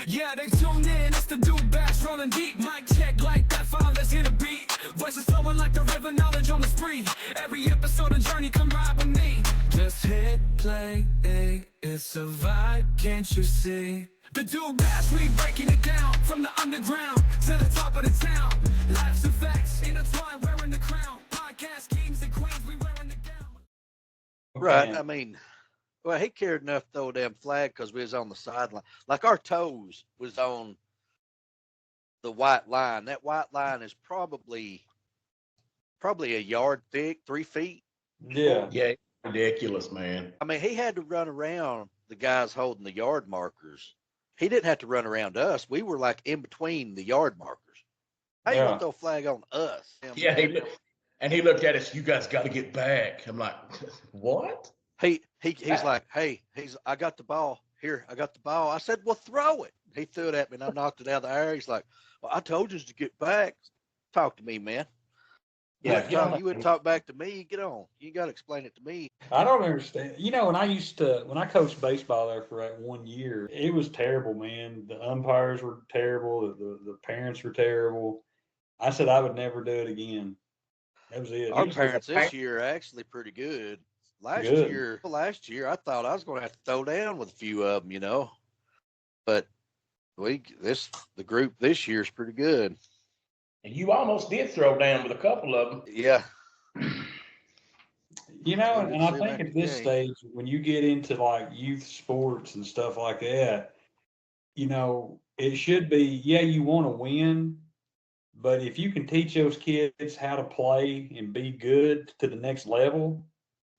Yeah, they tune in, it's the Dude Bash rolling deep. Mic check like that, fine, let's hit a beat. Voices flowing like the river, knowledge on the spree. Every episode of Journey, come ride with me. Just hit play, it's a vibe, can't you see? The Dude Bash, we breaking it down. From the underground to the top of the town. Life's effects, intertwined, wearing the crown. Podcast kings and queens, we wearing the gown. Right, I mean, well, he cared enough to throw a damn flag because we was on the sideline. Like our toes was on the white line. That white line is probably a yard thick, 3 feet. Yeah. Yeah, ridiculous, man. I mean, he had to run around the guys holding the yard markers. He didn't have to run around us. We were like in between the yard markers. How you gonna throw a flag on us? Yeah, he looked at us. You guys got to get back. I'm like, what? He's like, hey, I got the ball. Here, I got the ball. I said, well, throw it. He threw it at me, and I knocked it out of the air. He's like, well, I told you to get back. Talk to me, man. Yeah, you wouldn't talk back to me. Get on. You got to explain it to me. I don't understand. You know, when I coached baseball there for like 1 year, it was terrible, man. The umpires were terrible. The parents were terrible. I said I would never do it again. That was it. Our parents this year are actually pretty good. Last year, I thought I was going to have to throw down with a few of them, you know. But the group this year is pretty good. And you almost did throw down with a couple of them. Yeah. You know, and I think at this stage, when you get into like youth sports and stuff like that, you know, it should be, yeah, you want to win, but if you can teach those kids how to play and be good to the next level,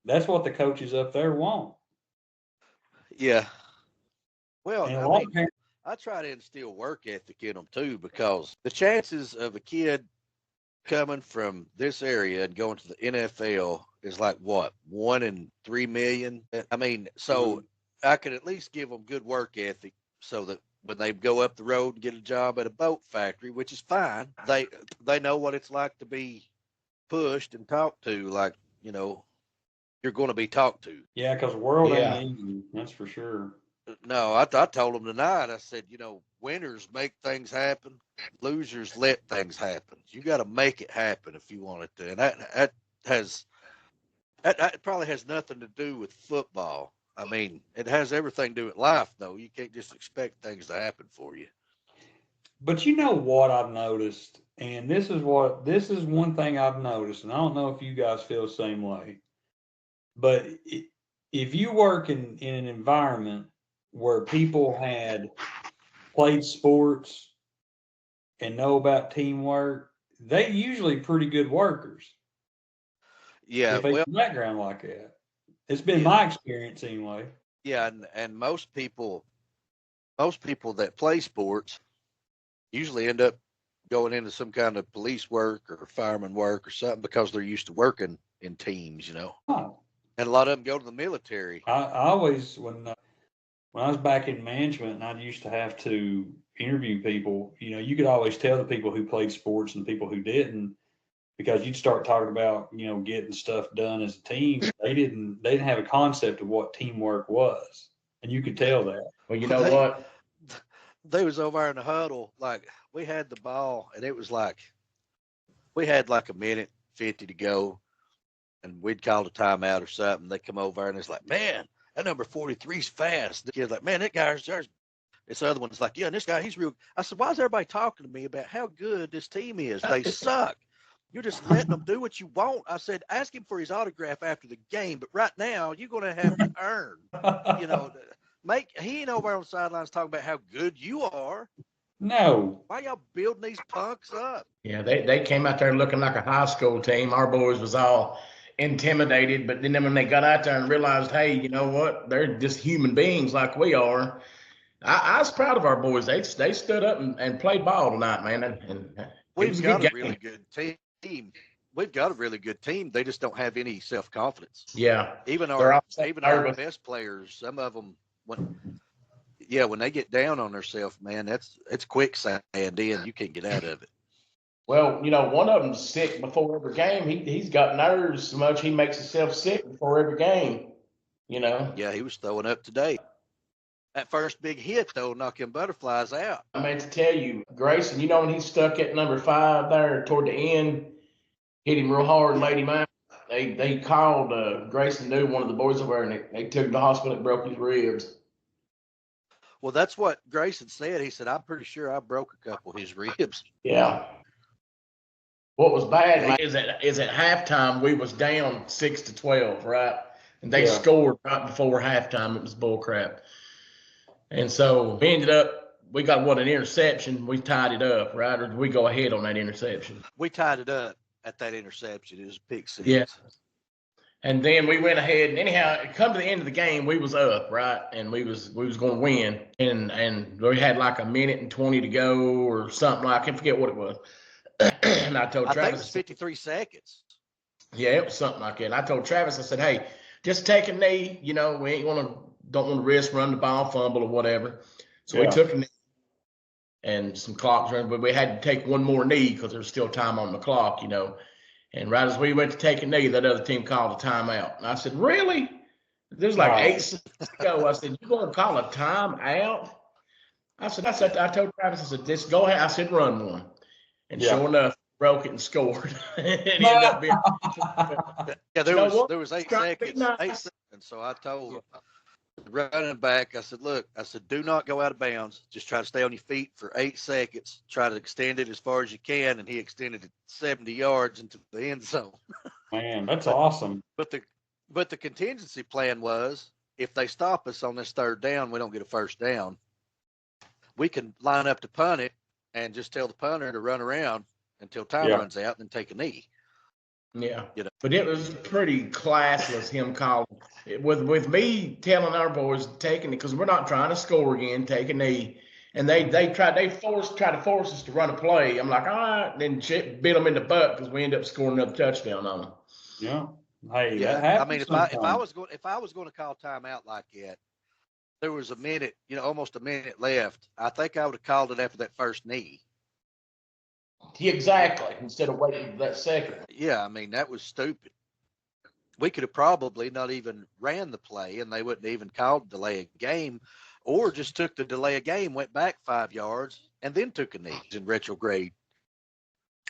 that's what the coaches up there want. Yeah. Well, And I try to instill work ethic in them too, because the chances of a kid coming from this area and going to the NFL is like what, 1 in 3 million. I mean, so I could at least give them good work ethic so that when they go up the road and get a job at a boat factory, which is fine, they know what it's like to be pushed and talked to, like, you know, you're going to be talked to. Yeah, because the world ain't easy, that's for sure. No, I told them tonight, I said, you know, winners make things happen. Losers let things happen. You got to make it happen if you want it to. And that probably has nothing to do with football. I mean, it has everything to do with life, though. You can't just expect things to happen for you. But you know what I've noticed, and this is one thing I've noticed, and I don't know if you guys feel the same way, but if you work in an environment where people had played sports and know about teamwork, they usually pretty good workers. Yeah, if they have a background like that. It's been my experience anyway. Yeah, and most people that play sports usually end up going into some kind of police work or fireman work or something because they're used to working in teams, you know. Oh. And a lot of them go to the military. I always, when I was back in management and I used to have to interview people, you know, you could always tell the people who played sports and the people who didn't, because you'd start talking about, you know, getting stuff done as a team. They didn't have a concept of what teamwork was. And you could tell that. Well, you know what? They was over there in the huddle, like we had the ball and it was like, we had like 1:50 to go and we'd call a timeout or something. They come over and it's like, man, that number 43's fast. The kid's like, man, that guy's there. This other one's like, yeah, and this guy, he's real. I said, why is everybody talking to me about how good this team is? They suck. You're just letting them do what you want. I said, ask him for his autograph after the game, but right now you're going to have to earn, you know, he ain't over on the sidelines talking about how good you are. No. Why y'all building these punks up? Yeah, they came out there looking like a high school team. Our boys was all intimidated, but then when they got out there and realized, hey, you know what? They're just human beings like we are. I was proud of our boys. They stood up and played ball tonight, man. And we've got a really good team. We've got a really good team. They just don't have any self-confidence. Yeah. Even our best players, some of them, when they get down on themselves, man, it's quicksand in. You can't get out of it. Well, you know, one of them's sick before every game. He's got nerves so much he makes himself sick before every game, you know. Yeah, he was throwing up today. That first big hit though, knock them butterflies out. I meant to tell you, Grayson, when he stuck at number 5 there toward the end, hit him real hard and laid him out. They called Grayson knew one of the boys over there, and they took him to the hospital and broke his ribs. Well, that's what Grayson said. He said, I'm pretty sure I broke a couple of his ribs. Yeah. What was bad, man, is at halftime we was down 6-12, right? And they scored right before halftime. It was bull crap. And so we got an interception. We tied it up, right? Or did we go ahead on that interception? We tied it up at that interception. It was a pick six. Yeah. And then we went ahead, and anyhow, come to the end of the game, we was up, right? And we was going to win. And we had like 1:20 to go or something. I can't forget what it was. And I told Travis, I think it was 53 seconds. Yeah, it was something like that. And I told Travis, I said, hey, just take a knee. We don't want to risk run the ball, fumble or whatever. So we took a knee and some clocks running, but we had to take one more knee because there was still time on the clock, And right as we went to take a knee, that other team called a timeout. And I said, really? There's like 8 seconds to go. I said, you going to call a timeout? I told Travis, I said, just go ahead. I said, run one. And sure enough, broke it and scored. It ended up being there was 8 seconds. 8 seconds. And so I told the running back, I said, look, do not go out of bounds. Just try to stay on your feet for 8 seconds. Try to extend it as far as you can. And he extended it 70 yards into the end zone. Man, that's awesome. But the contingency plan was, if they stop us on this 3rd down, we don't get a 1st down. We can line up to punt it and just tell the punter to run around until time runs out and then take a knee. Yeah. But it was pretty classless, him calling. With me telling our boys taking it, because we're not trying to score again, take a knee. And they tried to force us to run a play. I'm like, all right, then bit them in the butt because we end up scoring another touchdown on them. Yeah. Hey, I mean, if I was going to call timeout like that, there was a minute, almost a minute left. I think I would have called it after that first knee. Exactly. Instead of waiting for that second. Yeah, I mean, that was stupid. We could have probably not even ran the play, and they wouldn't even called delay a game, or just took the delay a game, went back 5 yards, and then took a knee in retrograde.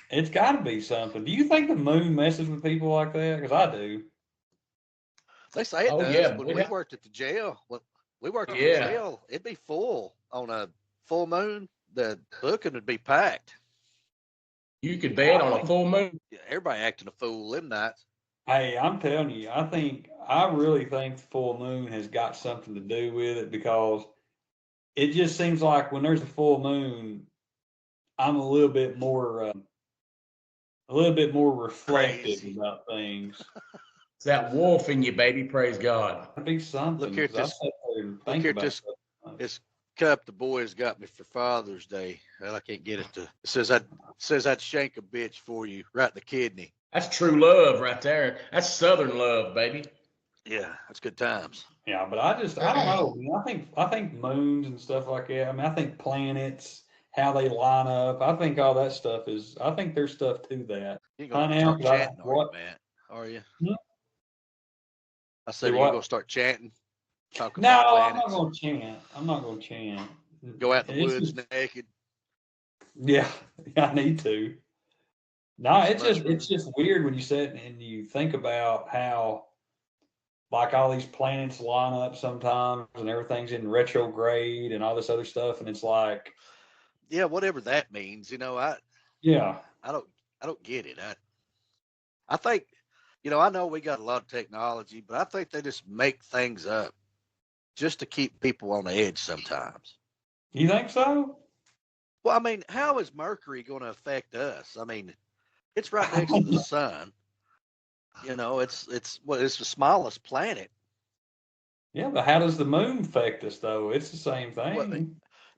It's got to be something. Do you think the moon messes with people like that? Because I do. They say it does. Yeah. When we worked at the jail, the jail, it'd be full on a full moon. The booking would be packed. You could bet on a full moon. Yeah, everybody acting a fool them nights. Hey, I'm telling you, I really think the full moon has got something to do with it, because it just seems like when there's a full moon, I'm a little bit more reflective about things. It's that wolf in you, baby. Praise God. It'd be something. Look here, this cup the boys got me for Father's Day. Well, I can't get it to. It says I'd shank a bitch for you right in the kidney. That's true love right there. That's Southern love, baby. Yeah, that's good times. Yeah, but I don't know. I think moons and stuff like that. I mean, I think planets, how they line up. I think all that stuff I think there's stuff to that. You're gonna start chanting, are you? Hmm? I said, you're gonna start chanting. I'm not gonna chant. Go out in the woods naked. Yeah, I need to. No, it's just weird when you sit and you think about how, like, all these planets line up sometimes and everything's in retrograde and all this other stuff, and it's like, yeah, whatever that means, I don't get it. I think, I know we got a lot of technology, but I think they just make things up just to keep people on the edge sometimes. You think so? Well, I mean, how is Mercury going to affect us? I mean, it's right next to the sun. It's the smallest planet. Yeah, but how does the moon affect us, though? It's the same thing. Well,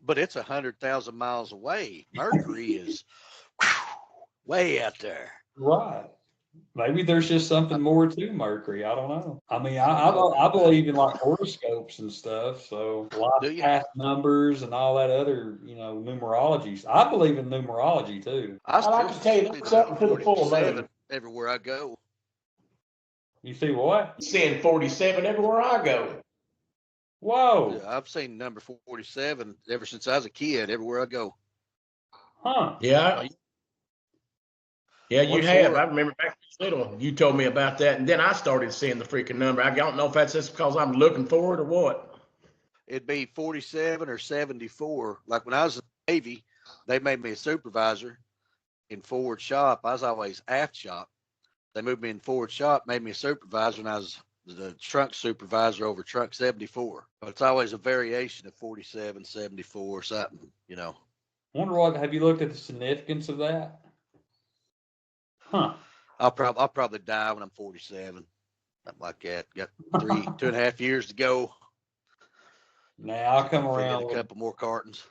but it's 100,000 miles away. Mercury is way out there. Right. Maybe there's just something more to Mercury. I don't know. I mean, I believe in like horoscopes and stuff. So a lot of path numbers and all that other, numerology. I believe in numerology too. I like to tell you something for the full moon. Everywhere I go. You see what? Seeing 47 everywhere I go. Whoa. Yeah, I've seen number 47 ever since I was a kid. Everywhere I go. Huh. Yeah. Yeah, you What have. for? I remember back when you was little, you told me about that, and then I started seeing the freaking number. I don't know if that's just because I'm looking for it or what. It'd be 47 or 74. Like when I was in the Navy, they made me a supervisor in forward shop. I was always aft shop. They moved me in forward shop, made me a supervisor, and I was the trunk supervisor over trunk 74. But it's always a variation of 47, 74, something, you know. Wonder what, have you looked at the significance of that? Huh. I'll probably die when I'm 47. Something like that. Got 2.5 years to go. Now I'll come Fit in around a with, couple more cartons.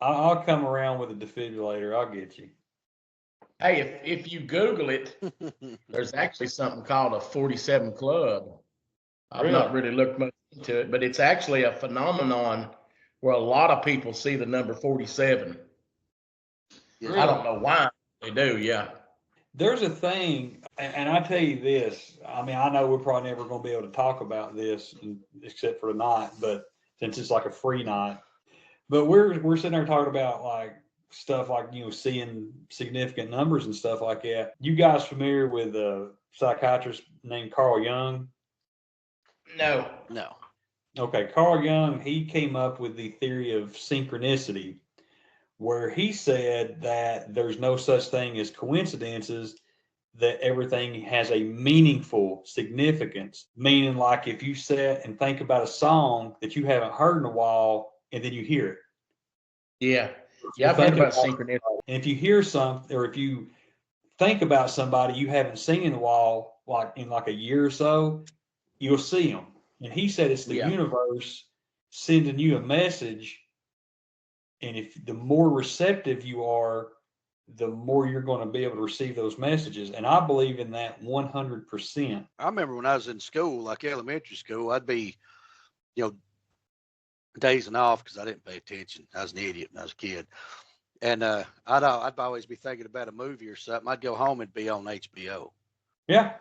I'll come around with a defibrillator. I'll get you. Hey, if you Google it, there's actually something called a 47 Club. I've not really looked much into it, but it's actually a phenomenon where a lot of people see the number 47. Yeah. I don't know why they do. Yeah. There's a thing, and I tell you this. I mean, I know we're probably never going to be able to talk about this except for tonight, but since it's like a free night, but we're sitting there talking about like stuff like seeing significant numbers and stuff like that. You guys familiar with a psychiatrist named Carl Jung? No. No. Okay, Carl Jung, he came up with the theory of synchronicity, where he said that there's no such thing as coincidences, that everything has a meaningful significance. Meaning, like if you sit and think about a song that you haven't heard in a while and then you hear it. Yeah. Yeah, I've heard about synchronicity. And if you hear something, or if you think about somebody you haven't seen in a while, like in like a year or so, you'll see them. And he said it's the universe sending you a message. And if the more receptive you are, the more you're going to be able to receive those messages. And I believe in that 100%. I remember when I was in school, like elementary school, I'd be, dazing off because I didn't pay attention. I was an idiot when I was a kid. And I'd always be thinking about a movie or something. I'd go home and be on HBO. Yeah.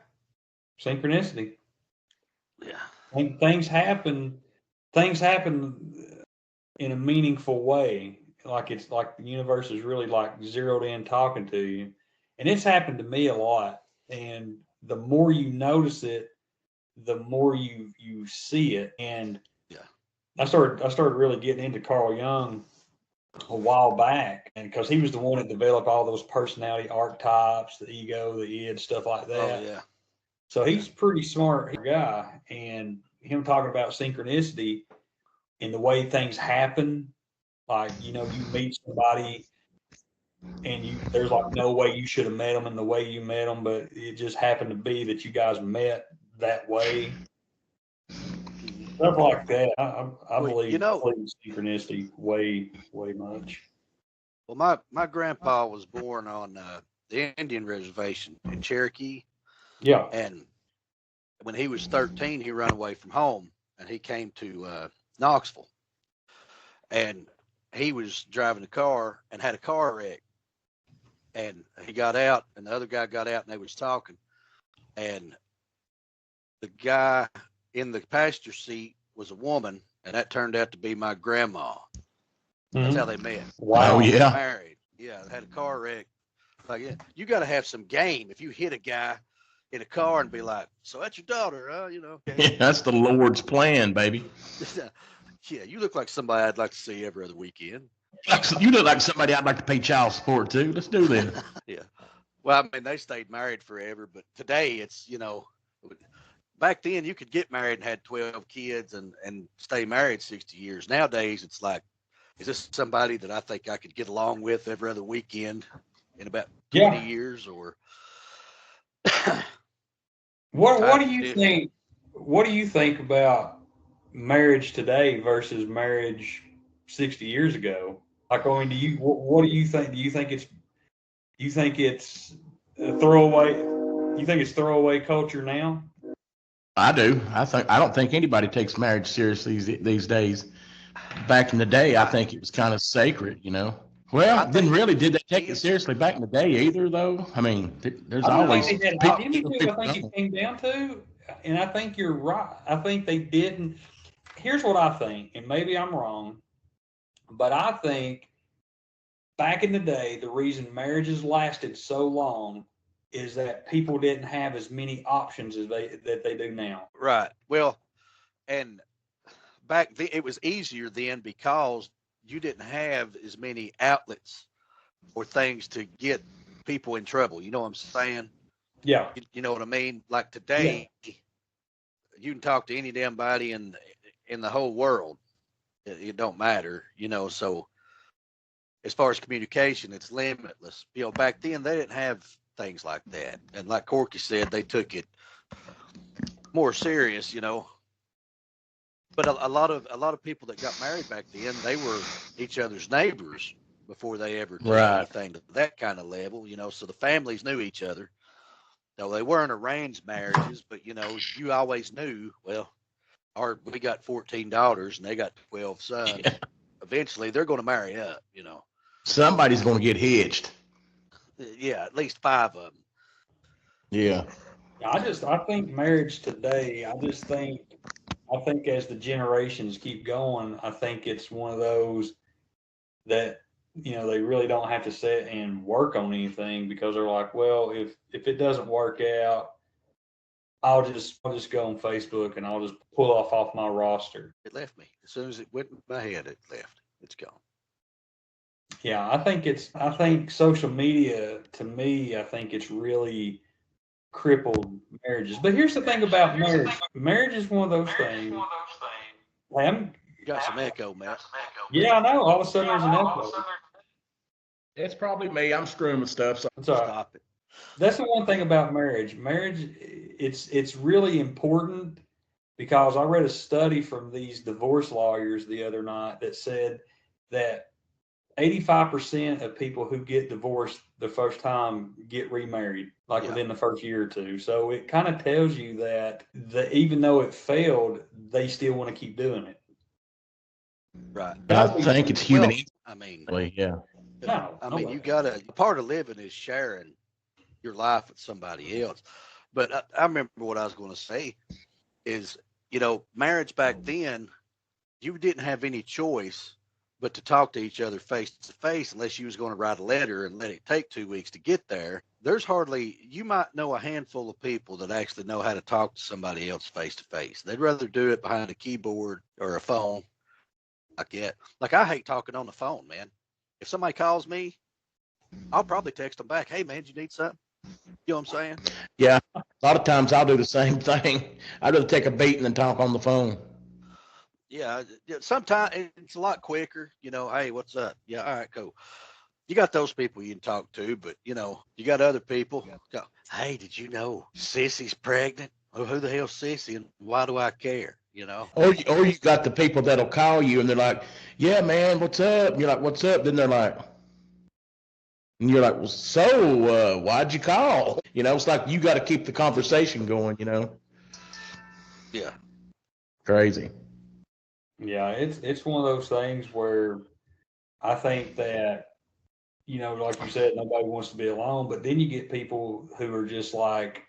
Synchronicity. Yeah. And things happen in a meaningful way. Like it's like the universe is really like zeroed in talking to you. And it's happened to me a lot. And the more you notice it, the more you see it. And I started really getting into Carl Jung a while back, and because he was the one that developed all those personality archetypes, the ego, the id, stuff like that. Oh yeah. So he's a pretty smart guy, and him talking about synchronicity and the way things happen, like you meet somebody and there's like no way you should have met them in the way you met them, but it just happened to be that you guys met that way. Stuff like that. I believe in synchronicity way much. Well, my grandpa was born on the Indian reservation in Cherokee. Yeah. And when he was 13, he ran away from home and he came to Knoxville. And he was driving a car and had a car wreck. And he got out, and the other guy got out, and they was talking. And the guy in the passenger seat was a woman, and that turned out to be my grandma. That's how they met. Wow. Oh, yeah. Married. Yeah, they had a car wreck. Like, you got to have some game. If you hit a guy in a car and be like, "So that's your daughter, huh?" Yeah, that's the Lord's plan, baby. Yeah, you look like somebody I'd like to see every other weekend. You look like somebody I'd like to pay child support to. Let's do this. Yeah. Well, I mean, they stayed married forever, but today it's, back then you could get married and had 12 kids and stay married 60 years. Nowadays, it's like, is this somebody that I think I could get along with every other weekend in about 20 years or? What do you think? What do you think about marriage today versus marriage 60 years ago? Like, I mean, what do you think? Do you think it's a throwaway? You think it's throwaway culture now? I do. I don't think anybody takes marriage seriously these days. Back in the day, I think it was kind of sacred, Well, did they take it seriously back in the day either, though? I mean, there's always people. I think it came down to, and I think you're right. I think they didn't. here's what I think, and maybe I'm wrong, but I think back in the day, the reason marriages lasted so long is that people didn't have as many options as they do now. Right. Well, and back then it was easier then because you didn't have as many outlets or things to get people in trouble. You know what I'm saying? Yeah. You know what I mean? Like Yeah. today, you can talk to any damn body in the whole world. It don't matter, you know. So as far as communication, it's limitless. You know, back then they didn't have things like that, and like Corky said, they took it more serious, you know. But a lot of people that got married back then, they were each other's neighbors before they ever took Right. anything to that kind of level, you know. So the families knew each other. No, they weren't arranged marriages, but you know, you always knew. Well, we got 14 daughters and they got 12 sons. Yeah. Eventually, they're going to marry up, you know. Somebody's going to get hitched. Yeah, at least 5 of them. Yeah. I think marriage today, I think as the generations keep going, I think it's one of those that, they really don't have to sit and work on anything because they're like, well, if it doesn't work out, I'll just go on Facebook and I'll just pull off my roster. It left me as soon as it went in my head. It left. It's gone. Yeah, I think social media, to me, I think it's really crippled marriages. But here's the thing about marriage. Marriage is one of those things. Hey, You got some echo, Matt. yeah, I know. All of a sudden there's an echo. It's probably me. I'm screwing with stuff. So It's all right. Stop it. That's the one thing about marriage. Marriage, it's really important because I read a study from these divorce lawyers the other night that said that 85% of people who get divorced the first time get remarried, like Yeah. within the first year or two. So it kind of tells you that even though it failed, they still want to keep doing it. Right. I think it's human. Well, I mean, Yeah. No, I mean, you gotta. Part of living is sharing your life with somebody else. But I remember what I was going to say is, you know, marriage back then, you didn't have any choice but to talk to each other face to face unless you was going to write a letter and let it take 2 weeks to get there. You might know a handful of people that actually know how to talk to somebody else face to face. They'd rather do it behind a keyboard or a phone like that. Like, I hate talking on the phone, man. If somebody calls me, I'll probably text them back. Hey, man, do you need something? You know what I'm saying? Yeah. A lot of times I'll do the same thing. I'd rather take a beating than talk on the phone. Yeah. Sometimes it's a lot quicker. You know, hey, what's up? Yeah, all right, cool. You got those people you can talk to, but, you know, you got other people. Go, hey, did you know Sissy's pregnant? Well, who the hell's Sissy and why do I care? You know? Or you got the people that'll call you and they're like, yeah, man, what's up? And you're like, what's up? Then they're like, and you're like, well, so why'd you call? You know, it's like you got to keep the conversation going, you know? Yeah. Crazy. yeah, it's one of those things where I think that, like you said, nobody wants to be alone, but then you get people who are just like,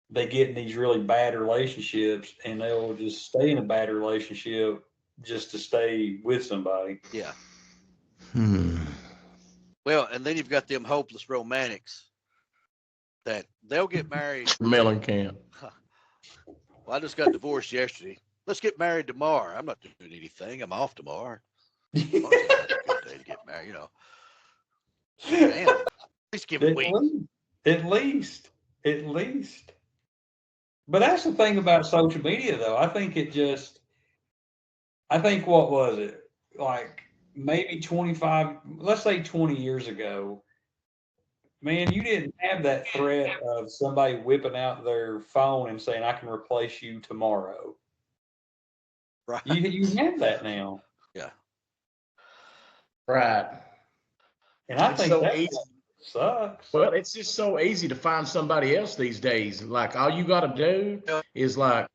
they get in these really bad relationships and they'll just stay in a bad relationship just to stay with somebody. Yeah. Hmm. Well, and then you've got them hopeless romantics that they'll get married. Mellencamp. Well, I just got divorced yesterday. Let's get married tomorrow. I'm not doing anything. I'm off tomorrow. Tomorrow's not a good day to get married, you know. Damn. At least give it a week. At least. But that's the thing about social media, though. I think what was it? Like maybe 25, let's say 20 years ago, man, you didn't have that threat of somebody whipping out their phone and saying, I can replace you tomorrow. Right. You have that now. Yeah. Right. And I It's think so that easy. sucks. Well, it's just so easy to find somebody else these days. Like, all you got to do is like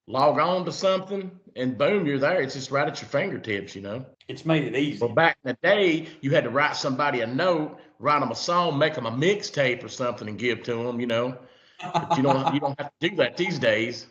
log on to something and boom, you're there. It's just right at your fingertips, you know? It's made it easy. Well, back in the day, you had to write somebody a note, write them a song, make them a mixtape or something and give to them, you know? But you don't have to do that these days.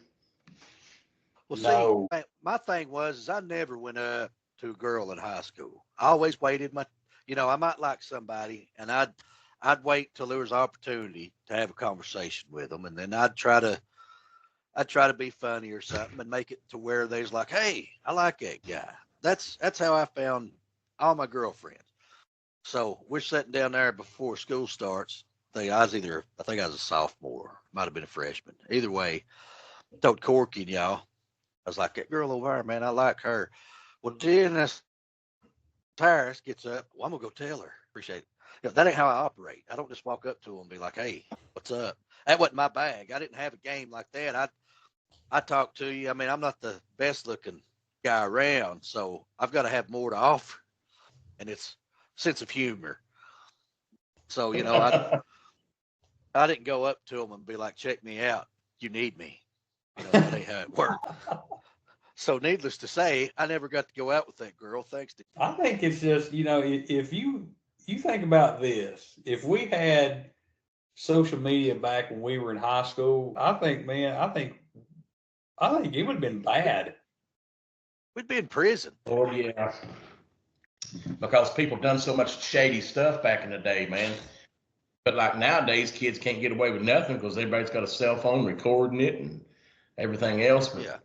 Well, No. see, my thing was is I never went up to a girl in high school. I always waited I might like somebody and I'd wait till there was opportunity to have a conversation with them, and then I'd try to be funny or something and make it to where they's like, hey, I like that guy. That's how I found all my girlfriends. So we're sitting down there before school starts. I think I was a sophomore, might have been a freshman. Either way, told Corky and y'all, I was like, that girl over there, man, I like her. Well, then this Tyrus gets up. Well, I'm gonna go tell her. Appreciate it. That ain't how I operate. I don't just walk up to them and be like, hey, what's up? That wasn't my bag. I didn't have a game like that. I talk to you. I mean, I'm not the best looking guy around, so I've got to have more to offer, and it's sense of humor. So I didn't go up to them and be like, check me out. You need me. That ain't how it worked. So needless to say, I never got to go out with that girl. Thanks to I think it's just, if you think about this, if we had social media back when we were in high school, I think it would have been bad. we'd be in prison. Oh yeah, because people done so much shady stuff back in the day, man. But like nowadays, kids can't get away with nothing because everybody's got a cell phone recording it and everything else. But Yeah.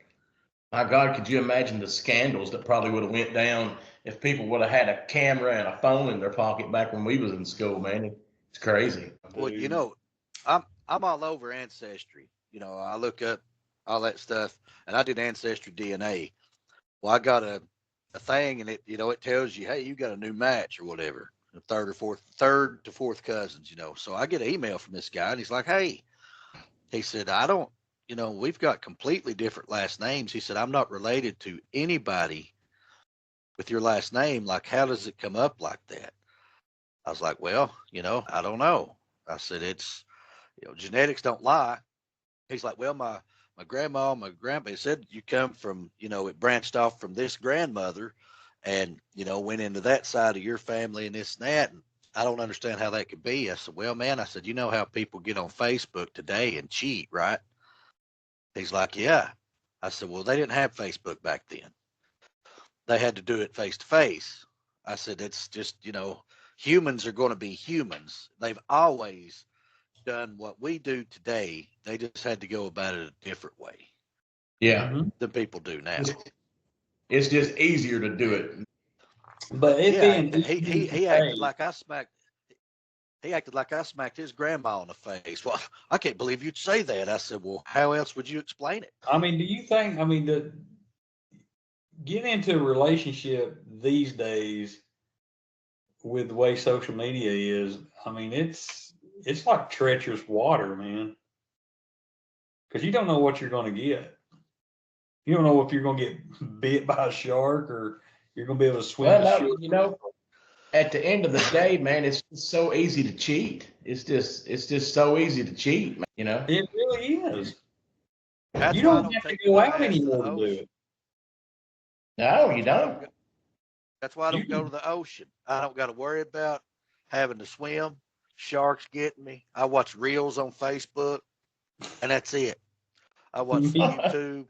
my God, could you imagine the scandals that probably would have went down if people would have had a camera and a phone in their pocket back when we was in school, man? It's crazy. Well, I'm all over Ancestry. I look up all that stuff, and I did Ancestry DNA. Well, I got a thing, and it tells you, hey, you got a new match or whatever, third to fourth cousins. So I get an email from this guy, and he's like, hey, he said, I don't, we've got completely different last names. He said, I'm not related to anybody with your last name. Like, how does it come up like that? I was like, well, I don't know. I said, it's, genetics don't lie. He's like, well, my grandma, my grandpa said you come from, it branched off from this grandmother and, went into that side of your family and this and that. And I don't understand how that could be. I said, well, man, I said, you know how people get on Facebook today and cheat, right? He's like, yeah. I said, well, they didn't have Facebook back then. They had to do it face to face. I said, it's just, humans are going to be humans. They've always done what we do today. They just had to go about it a different way. Yeah. Than people do now. It's just easier to do it. But he acted like I smacked. He acted like I smacked his grandma in the face. Well, I can't believe you'd say that. I said, well, how else would you explain it? I mean, do you think? I mean, getting into a relationship these days with the way social media is, I mean, it's like treacherous water, man. Because you don't know what you're going to get. You don't know if you're going to get bit by a shark or you're going to be able to swim. Well, no, at the end of the day, man, it's just so easy to cheat. It's just so easy to cheat, man, It really is. That's You don't have to go out anymore to do it. No, you don't. That's why I don't go to the ocean. I don't got to worry about having to swim. Sharks getting me. I watch reels on Facebook, and that's it. I watch YouTube.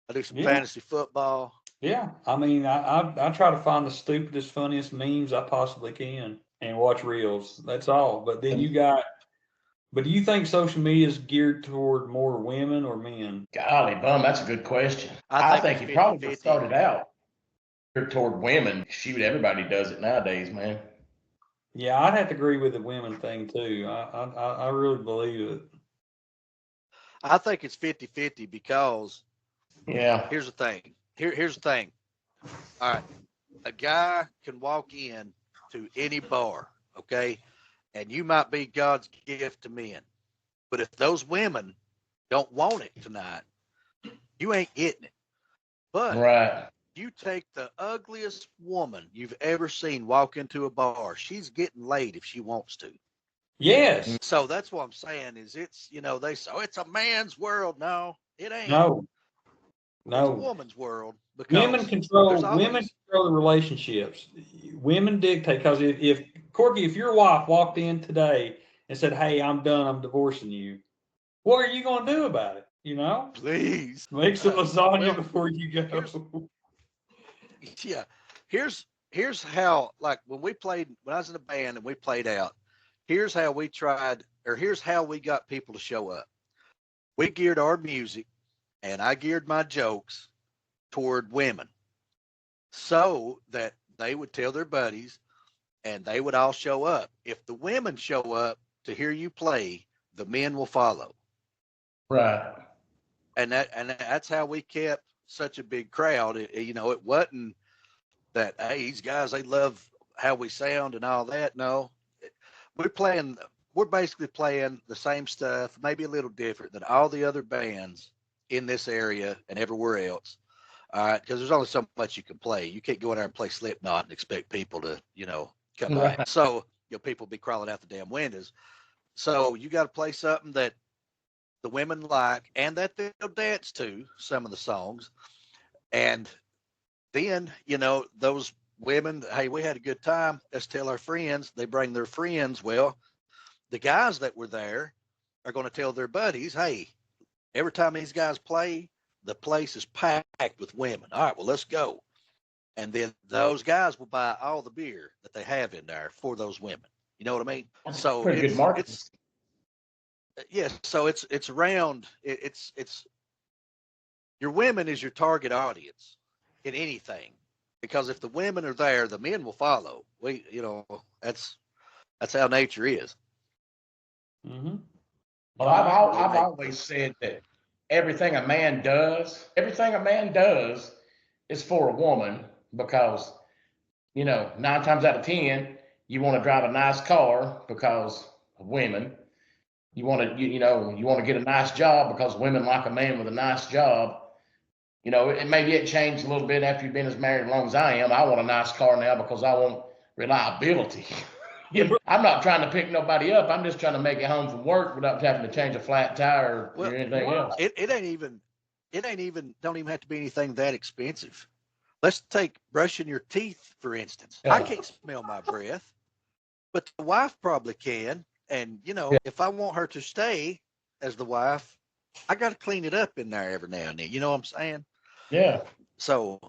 I do some fantasy football. Yeah, I mean, I try to find the stupidest, funniest memes I possibly can and watch reels. That's all. But then but do you think social media is geared toward more women or men? Golly, bum, that's a good question. I think it probably started out toward women. Shoot, everybody does it nowadays, man. Yeah, I'd have to agree with the women thing too. I really believe it. I think it's 50-50 because here's the thing. Here's the thing. All right. A guy can walk in to any bar, okay? And you might be God's gift to men. But if those women don't want it tonight, you ain't getting it. But you take the ugliest woman you've ever seen walk into a bar, she's getting laid if she wants to. Yes. So that's what I'm saying is it's, they say, oh, it's a man's world. No, it ain't. No. It's a woman's world. Women control the relationships. Women dictate, because if Corky, if your wife walked in today and said, hey, I'm done, I'm divorcing you, what are you going to do about it? You know, Please. make some lasagna Well, before you here's go. yeah. Here's how, like, when I was in a band and we played out, here's how we tried, or here's how we got people to show up. We geared our music and I geared my jokes toward women so that they would tell their buddies and they would all show up. If the women show up to hear you play, the men will follow. Right. And that's how we kept such a big crowd. It wasn't that, hey, these guys, they love how we sound and all that. No, we're basically playing the same stuff, maybe a little different than all the other bands in this area and everywhere else. All right, because there's only so much you can play. You can't go in there and play Slipknot and expect people to, come out. Right. So, people be crawling out the damn windows. So you got to play something that the women like and that they'll dance to some of the songs. And then, those women, hey, we had a good time. Let's tell our friends. They bring their friends. Well, the guys that were there are going to tell their buddies, hey, every time these guys play, the place is packed with women. All right, well, let's go. And then those guys will buy all the beer that they have in there for those women. You know what I mean? That's So pretty good marketing. it's yes. So it's around. It's your women is your target audience in anything, because if the women are there, the men will follow. That's how nature is. Mm-hmm. Well, I've always said that everything a man does is for a woman because, 9 times out of 10, you want to drive a nice car because of women. You want to get a nice job because women like a man with a nice job. Maybe it changed a little bit after you've been as married as long as I am. I want a nice car now because I want reliability. I'm not trying to pick nobody up. I'm just trying to make it home from work without having to change a flat tire or Well, anything else. it ain't even don't even have to be anything that expensive. Let's take brushing your teeth, for instance. I Yeah. can't smell my breath, but the wife probably can. And, Yeah. if I want her to stay as the wife, I got to clean it up in there every now and then. You know what I'm saying? Yeah. So,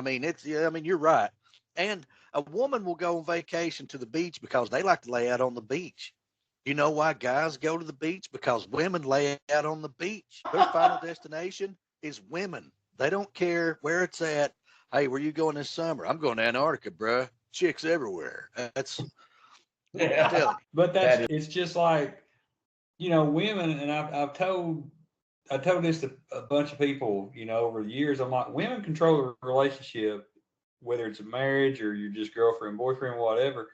you're right. And a woman will go on vacation to the beach because they like to lay out on the beach. You know why guys go to the beach? Because women lay out on the beach. Their final destination is women. They don't care where it's at. Hey, where you going this summer? I'm going to Antarctica, bruh. Chicks everywhere. That's I'm telling you. But That is- it's just like, women, and I told this to a bunch of people, over the years. I'm like, women control the relationship, whether it's a marriage or you're just girlfriend, boyfriend, whatever.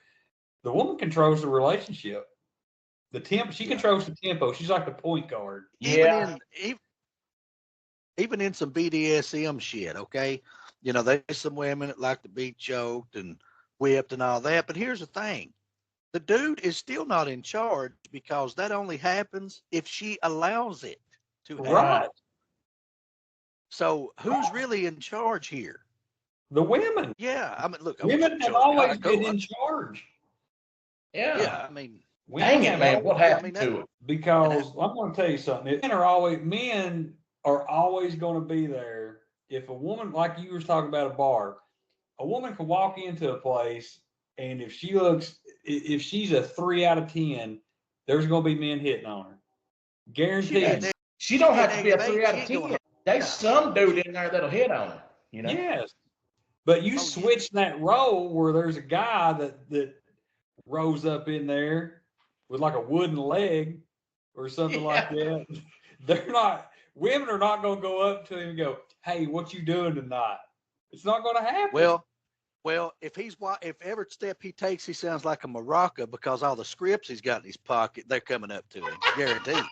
The woman controls the relationship. She controls the tempo. She's like the point guard. Yeah. Even in some BDSM shit, okay? There's some women that like to be choked and whipped and all that. But here's the thing. The dude is still not in charge because that only happens if she allows it to happen. Right. So who's really in charge here? The women. Yeah, look, Women have always been in charge. Yeah. Yeah, Dang it, man. What happened to it? Because I'm going to tell you something. Men are always going to be there. If a woman, like you were talking about a bar, a woman can walk into a place, and if she's a 3 out of 10, there's going to be men hitting on her. Guaranteed. She don't have to be a 3 out of 10. There's some dude in there that'll hit on her. Yes. But you switch that role where there's a guy that rose up in there with like a wooden leg or something like that. Women are not going to go up to him and go, hey, what you doing tonight? It's not going to happen. Well, if every step he takes, he sounds like a maraca because all the scripts he's got in his pocket, they're coming up to him, guaranteed.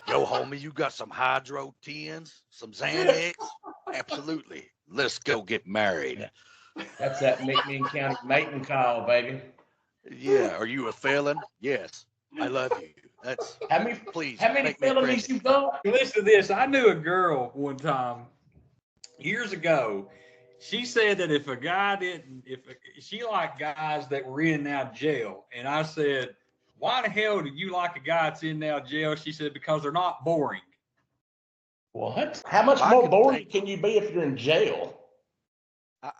Yo, homie, you got some Hydro 10s, some Xanax? Absolutely. Let's go get married. That's that McMinn County mating call, baby. Yeah. Are you a felon? Yes. I love you. That's How many felonies you got? Listen to this. I knew a girl one time years ago. She said that if a guy if she liked guys that were in and out of jail, and I said, why the hell do you like a guy that's in now jail? She said, because they're not boring. What? How much I more can boring think- can you be if you're in jail?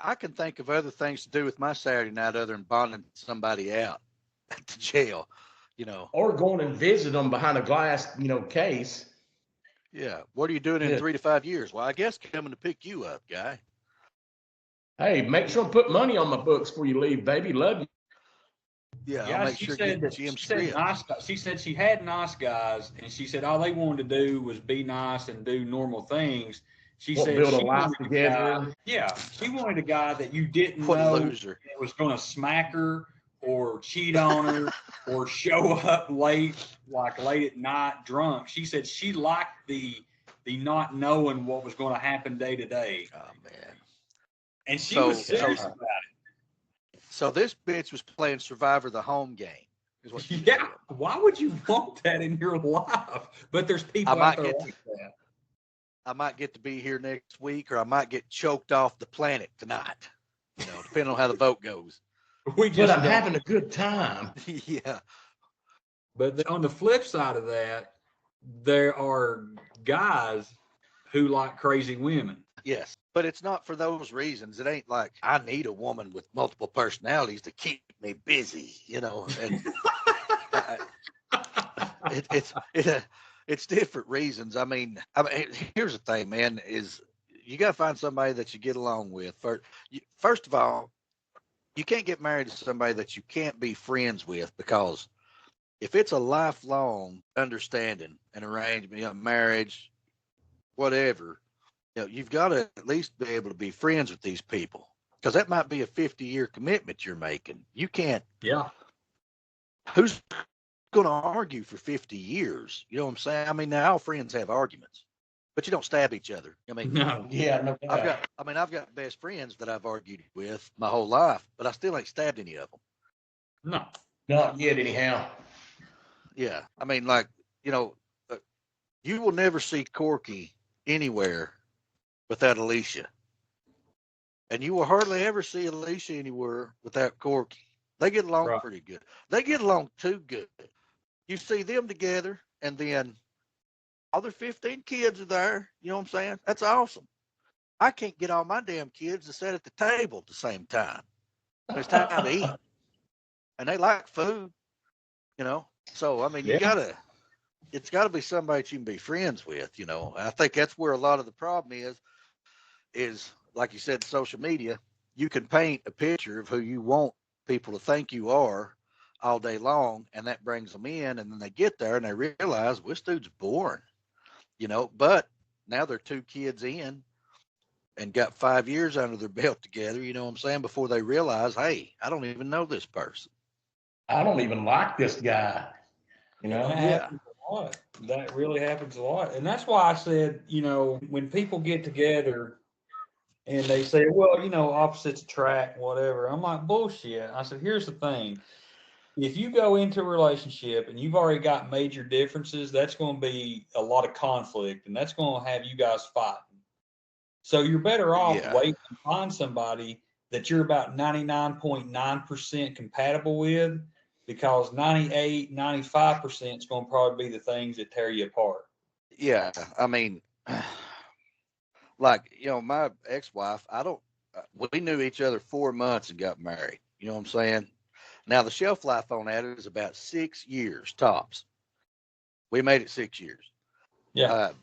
I can think of other things to do with my Saturday night other than bonding somebody out at the jail, you know. Or going and visit them behind a glass, case. Yeah. What are you doing in Yeah. 3 to 5 years? Well, I guess coming to pick you up, guy. Hey, make sure and put money on my books before you leave, baby. Love you. Yeah, Yeah, I'll make she sure said get that. Jim She said script. nice. She said she had nice guys, and she said all they wanted to do was be nice and do normal things. She What, said build a she life wanted a guy. together? Yeah, she wanted a guy that you didn't What a know loser. was going to smack her or cheat on her or show up late, like late at night, drunk. She said she liked the not knowing what was going to happen day to day, Oh man. and she So- was serious so- about So this bitch was playing Survivor the home game. Is what it. she Yeah, said. why would you want that in your life? But there's people I out might there get like that. I might get to be here next week, or I might get choked off the planet tonight. You know, depending on how the vote goes. We But just I'm don't. having a good time. Yeah. But on the flip side of that, there are guys who like crazy women. Yes. But it's not for those reasons. It ain't like I need a woman with multiple personalities to keep me busy, you know. And it's different reasons. I mean, here's the thing, man, is you got to find somebody that you get along with. First of all, you can't get married to somebody that you can't be friends with, because if it's a lifelong understanding and arrangement, marriage, whatever, you've got to at least be able to be friends with these people, because that might be a 50-year commitment you're making. You can't. Yeah. Who's going to argue for 50 years? You know what I'm saying? I mean, now all friends have arguments, but you don't stab each other. I mean, No. Yeah, no doubt. I've got best friends that I've argued with my whole life, but I still ain't stabbed any of them. No. Not yet, anyhow. Yeah. I mean, like, you will never see Corky anywhere without Alicia. And you will hardly ever see Alicia anywhere without Corky. They get along Right. pretty good. They get along too good. You see them together, and then all their 15 kids are there. You know what I'm saying? That's awesome. I can't get all my damn kids to sit at the table at the same time. It's time to eat. And they like food, So, I mean, Yeah. it's got to be somebody that you can be friends with, I think that's where a lot of the problem is like you said, social media. You can paint a picture of who you want people to think you are all day long, and that brings them in, and then they get there and they realize, well, this dude's boring, but now they're 2 kids in and got 5 years under their belt together, you know what I'm saying, before they realize, hey, I don't even know this person. I don't even like this guy. That Yeah. happens a lot. That really happens a lot. And that's why I said, when people get together and they say, well, opposites attract, whatever. I'm like, bullshit. I said, here's the thing. If you go into a relationship and you've already got major differences, that's going to be a lot of conflict, and that's going to have you guys fighting. So you're better off Yeah. waiting to find somebody that you're about 99.9% compatible with, because 98, 95% is going to probably be the things that tear you apart. Yeah. I mean, like, my ex-wife, we knew each other 4 months and got married. You know what I'm saying? Now, the shelf life on that is about 6 years tops. We made it 6 years. Yeah.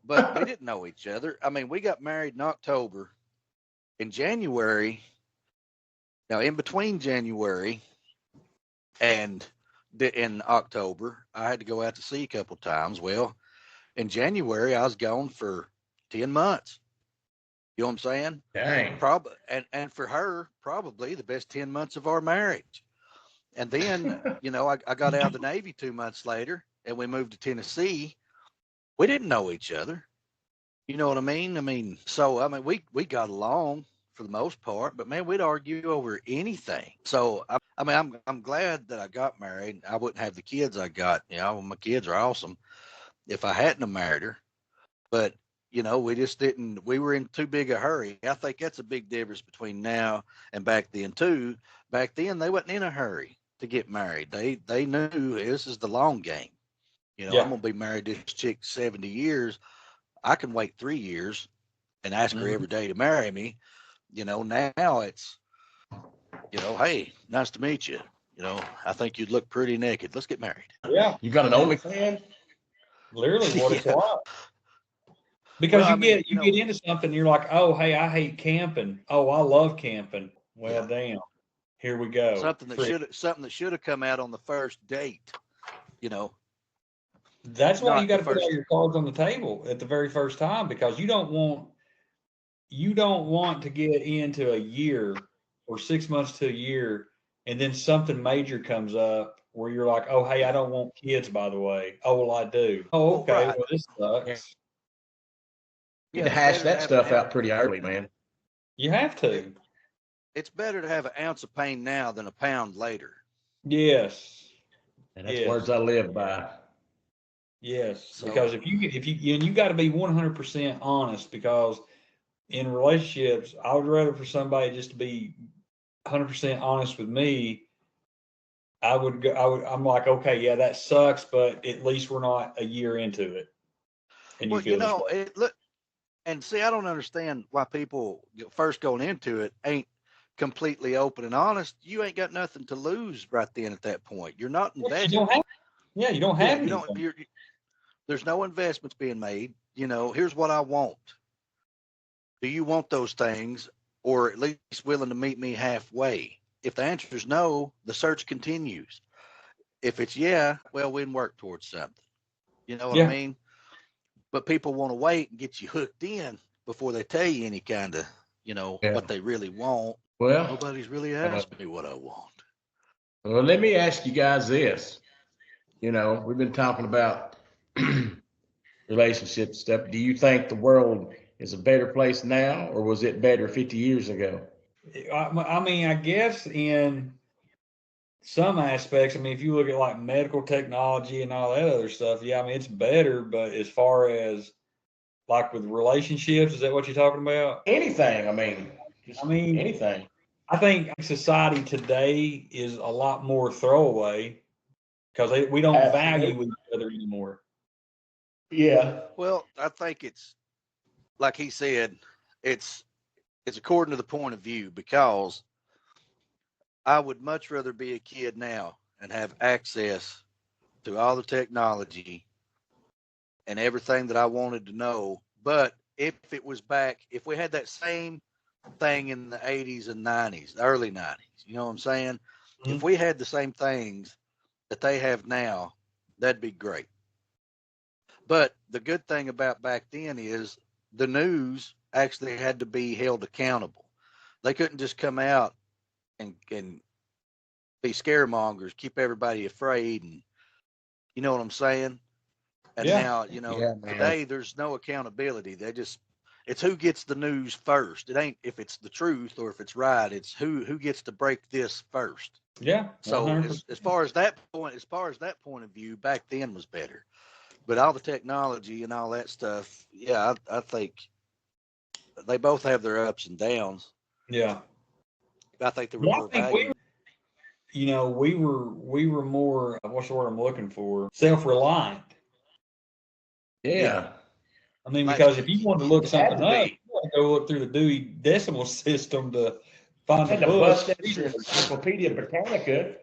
But we didn't know each other. I mean, we got married in October. In January, now in between January and in October, I had to go out to sea a couple times. Well, in January, I was gone for 10 months. You know what I'm saying? Dang. Probably, and for her, probably the best 10 months of our marriage. And then, I got out of the Navy 2 months later, and we moved to Tennessee. We didn't know each other. You know what I mean? So we got along for the most part, but man, we'd argue over anything. So I'm glad that I got married. I wouldn't have the kids I got. My kids are awesome if I hadn't have married her. But we just didn't. We were in too big a hurry. I think that's a big difference between now and back then too. Back then they wasn't in a hurry. to get married. They knew this is the long game. I'm Yeah. gonna be married to this chick 70 years. I can wait 3 years and ask her every day to marry me. Now it's, hey, nice to meet you. I think you'd look pretty naked. Let's get married. Yeah. You got an OnlyFans? Literally what it's Yeah. like. Because Well, you get into something, you're like, oh, hey, I hate camping. Oh, I love camping. Well, damn. Here we go. Something that should have come out on the first date. That's why you Not got the to put all first. your cards on the table at the very first time, because you don't want to get into a year or 6 months to a year and then something major comes up where you're like, oh, hey, I don't want kids, by the way. Oh, well, I do. Oh, Well, okay. right. Well, this sucks. You Yeah, need to it's hash better to that have stuff out pretty early, man. You have to. It's better to have an ounce of pain now than a pound later. Yes. And that's Yes. words I live by. Yes. So- Because if you got to be 100% honest, because in relationships, I would rather for somebody just to be 100% honest with me. I'm like, okay, yeah, that sucks, but at least we're not a year into it. And Well, feel this way. look, and see, I don't understand why people first going into it ain't completely open and honest. You ain't got nothing to lose right then at that point. You're not invested. You don't have You anything. don't. There's no investments being made. Here's what I want. Do you want those things, or at least willing to meet me halfway? If the answer is no, the search continues. If it's yeah, well, we can work towards something. You know what I mean? But people want to wait and get you hooked in before they tell you any kind of, what they really want. Well, Nobody's really asked me what I want. well, let me ask you guys this. We've been talking about relationship stuff. Do you think the world is a better place now, or was it better 50 years ago? I mean, I guess in some aspects, I mean, if you look at like medical technology and all that other stuff, yeah, I mean, it's better. But as far as like with relationships, is that what you're talking about? Anything. I mean, anything. I think society today is a lot more throwaway because we don't value each other anymore. Yeah. Well, I think it's like he said, it's according to the point of view, because I would much rather be a kid now and have access to all the technology and everything that I wanted to know. But if it was back, if we had that same thing in the 80s and 90s, the early 90s, you know what I'm saying? Mhm. If we had the same things that they have now, that'd be great. But the good thing about back then is the news actually had to be held accountable. They couldn't just come out and be scaremongers, keep everybody afraid, and you know what I'm saying? And now, today there's no accountability. It's who gets the news first. It ain't if it's the truth or if it's right. It's who gets to break this first. Yeah. So as far as that point of view, back then was better. But all the technology and all that stuff, yeah, I think they both have their ups and downs. Yeah. I think there were more value. We were more, what's the word I'm looking for? Self-reliant. Yeah. I mean, because if you wanted to look something up, you want to go look through the Dewey Decimal System to find the book. Bust that Encyclopedia Britannica,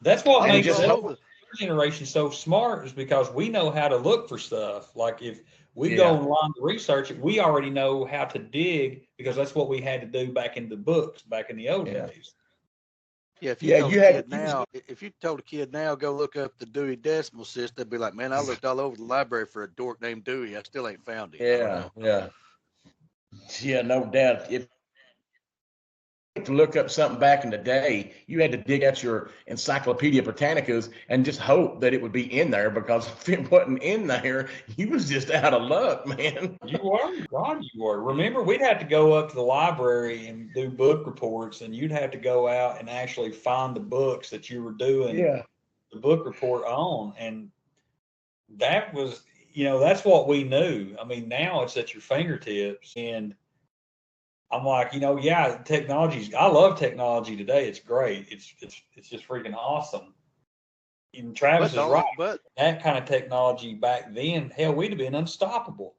That's what makes our generation so smart, is because we know how to look for stuff. Like if we go online to research it, we already know how to dig, because that's what we had to do back in the books, back in the old days. Yeah, if you told a kid now, go look up the Dewey Decimal System, they'd be like, man, I looked all over the library for a dork named Dewey. I still ain't found him. Yeah, no doubt. To look up something back in the day, you had to dig out your Encyclopedia Britannicas and just hope that it would be in there, because if it wasn't in there, you was just out of luck, man. You were. God, you were. Remember, we'd have to go up to the library and do book reports, and you'd have to go out and actually find the books that you were doing the book report on. And that was, that's what we knew. I mean, now it's at your fingertips. And I'm like, yeah, I love technology today. It's great. It's just freaking awesome. And Travis But the is right. only, but That kind of technology back then, hell, we'd have been unstoppable.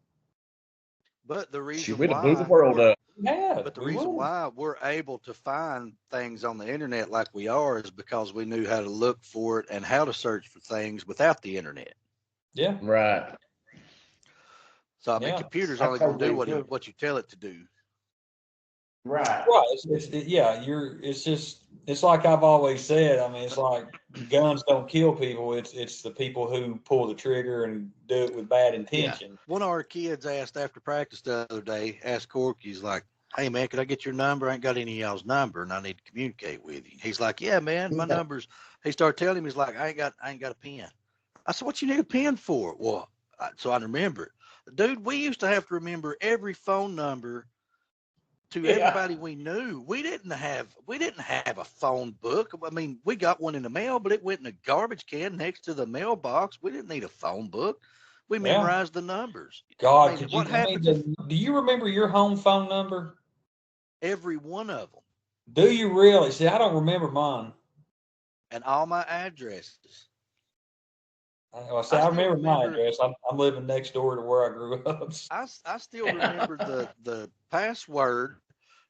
but the reason We'd have blew the why world we're up. Yeah, but the we reason would. why we're able to find things on the internet like we are is because we knew how to look for it and how to search for things without the internet. Yeah, Right. So I mean, yeah. computer's I only going to do totally agree. what you tell it to do. Right. Right. Yeah, it's like I've always said. I mean, it's like guns don't kill people. It's the people who pull the trigger and do it with bad Yeah. intention. One of our kids asked after practice the other day, asked Corky, he's like, "Hey man, could I get your number? I ain't got any of y'all's number and I need to communicate with you." He's like, "Yeah, man, my number's," he started telling him, he's like, I ain't got a pen. I said, "What you need a pen for?" Well, so I remember it. Dude, we used to have to remember every phone number to everybody we knew. We didn't have a phone book. I mean, we got one in the mail, but it went in a garbage can next to the mailbox. We didn't need a phone book. We Yeah. memorized the numbers. I God, mean, what happens do you remember your home phone number? every one of them Do you really? See, I don't remember mine. and all my addresses? See, I I still remember my remember. address. I'm living next door to where I grew up. I still remember the password.